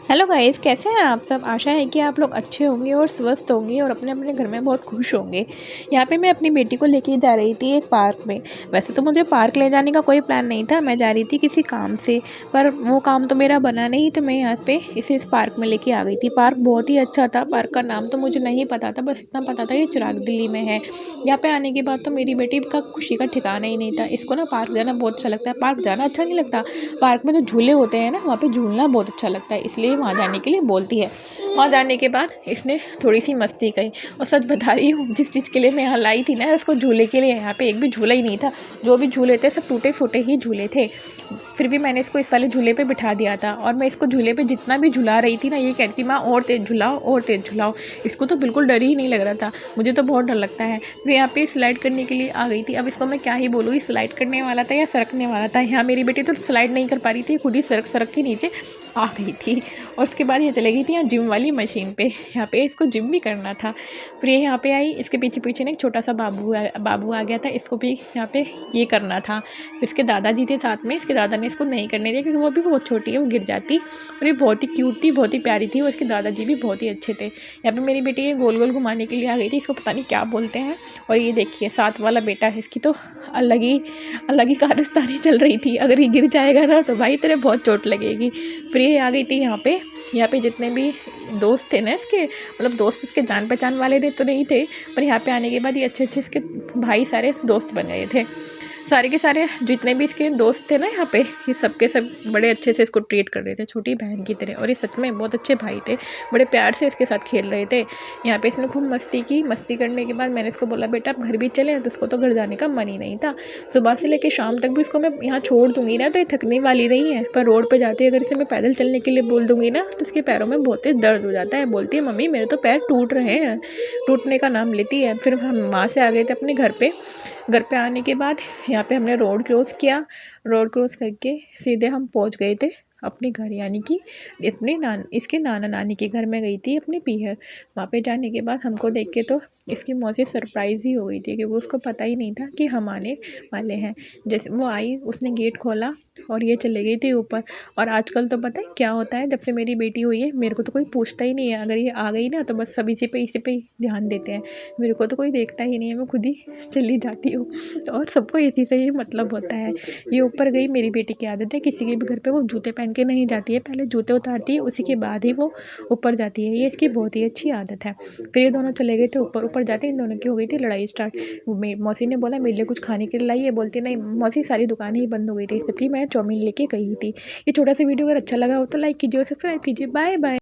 Hello guys, कैसे हैं आप सब। आशा है कि आप लोग अच्छे होंगे और स्वस्थ होंगे और अपने अपने घर में बहुत खुश होंगे। यहाँ पे मैं अपनी बेटी को लेके जा रही थी एक पार्क में। वैसे तो मुझे पार्क ले जाने का कोई प्लान नहीं था, मैं जा रही थी किसी काम से, पर वो काम तो मेरा बना नहीं, तो मैं यहाँ पे इस पार्क में लेके आ गई थी। पार्क बहुत ही अच्छा था। पार्क का नाम तो मुझे नहीं पता था, बस इतना पता था ये चिराग दिल्ली में है। यहाँ पे आने के बाद तो मेरी बेटी का खुशी का ठिकाना ही नहीं था। इसको ना पार्क जाना बहुत अच्छा लगता है। पार्क जाना अच्छा नहीं लगता, पार्क में जो झूले होते हैं ना, वहाँ पे झूलना बहुत अच्छा लगता है, इसलिए वहाँ जाने के लिए बोलती है। वहाँ जाने के बाद इसने थोड़ी सी मस्ती की, और सच बता रही हूँ, जिस चीज़ के लिए मैं यहाँ लाई थी ना, उसको झूले के लिए, यहाँ पे एक भी झूला ही नहीं था। जो भी झूले थे सब टूटे फूटे ही झूले थे। फिर भी मैंने इसको इस वाले झूले पे बिठा दिया था, और मैं इसको झूले पे जितना भी झुला रही थी ना, ये कहती माँ और तेज़ झुलाओ और तेज़ झुलाओ। इसको तो बिल्कुल डर ही नहीं लग रहा था, मुझे तो बहुत डर लगता है। फिर यहाँ पे स्लाइड करने के लिए आ गई थी। अब इसको मैं क्या ही बोलूँ, स्लाइड करने वाला था या सरकने वाला था। यहाँ मेरी बेटी तो स्लाइड नहीं कर पा रही थी, खुद ही सरक सरक के नीचे आ गई थी। और उसके बाद ये चले गई थी यहाँ जिम वाली मशीन पे। यहाँ पे इसको जिम भी करना था। फिर ये यहाँ पे आई, इसके पीछे पीछे ना एक छोटा सा बाबू आ गया था, इसको भी यहाँ पे ये करना था। फिर इसके दादाजी थे साथ में, इसके दादा ने इसको नहीं करने दिया क्योंकि वो भी बहुत छोटी है, वो गिर जाती। और ये बहुत ही क्यूट थी, बहुत ही प्यारी थी, और इसके दादाजी भी बहुत ही अच्छे थे। यहाँ पे मेरी बेटी ये गोल गोल घुमाने के लिए आ गई थी, इसको पता नहीं क्या बोलते हैं। और ये देखिए साथ वाला बेटा है, इसकी तो अलग ही कारस्तानी चल रही थी। अगर ये गिर जाएगा ना तो भाई तेरे बहुत चोट लगेगी। फिर ये आ गई थी यहाँ पे जितने भी दोस्त थे ना इसके, मतलब दोस्त इसके जान पहचान वाले थे तो नहीं थे, पर यहाँ पे आने के बाद ये अच्छे अच्छे इसके भाई सारे दोस्त बन गए थे। सारे के सारे जितने भी इसके दोस्त थे ना यहाँ पे, ये सबके सब बड़े अच्छे से इसको ट्रीट कर रहे थे, छोटी बहन की तरह। और ये सच में बहुत अच्छे भाई थे, बड़े प्यार से इसके साथ खेल रहे थे। यहाँ पे इसने खूब मस्ती की। मस्ती करने के बाद मैंने इसको बोला बेटा आप घर भी चले, तो इसको तो घर जाने का मन ही नहीं था। सुबह से लेकर शाम तक भी इसको मैं यहाँ छोड़ दूँगी ना तो ये थकने वाली नहीं है, पर रोड पर जाती है अगर इसे मैं पैदल चलने के लिए बोल दूँगी ना तो इसके पैरों में बहुत तेज दर्द हो जाता है। बोलती है मम्मी मेरे तो पैर टूट रहे हैं, टूटने का नाम लेती है। फिर हम वहाँ से आ गए थे अपने घर पे आने के बाद यहाँ पे हमने रोड क्रॉस किया। रोड क्रॉस करके सीधे हम पहुँच गए थे अपने घर, यानी कि इसके नाना नानी के घर में गई थी अपने पीहर। वहाँ पे जाने के बाद हमको देख के तो इसकी मौसी सरप्राइज़ ही हो गई थी, क्योंकि उसको पता ही नहीं था कि हम आने वाले हैं। जैसे वो आई, उसने गेट खोला और ये चले गई थी ऊपर। और आजकल तो पता है क्या होता है, जब से मेरी बेटी हुई है मेरे को तो कोई पूछता ही नहीं है। अगर ये आ गई ना तो बस सब इसी पे ही ध्यान देते हैं, मेरे को तो कोई देखता ही नहीं है, मैं खुद ही चली जाती हूँ। तो और सबको इसी से ही मतलब होता है। ये ऊपर गई, मेरी बेटी की आदत है किसी के भी घर पे वो जूते पहन के नहीं जाती है, पहले जूते उतारती है उसी के बाद ही वो ऊपर जाती है। ये इसकी बहुत ही अच्छी आदत है। फिर ये दोनों चले गए थे ऊपर। ऊपर जाते इन दोनों की हो गई थी लड़ाई स्टार्ट। मौसी ने बोला मेरे लिए कुछ खाने के लिए लाइए, बोलती नहीं मौसी सारी दुकानें ही बंद हो गई थी, जबकि मैं चाउमीन लेके गई थी। ये छोटा सा वीडियो अगर अच्छा लगा हो तो लाइक कीजिए और सब्सक्राइब कीजिए। Bye bye.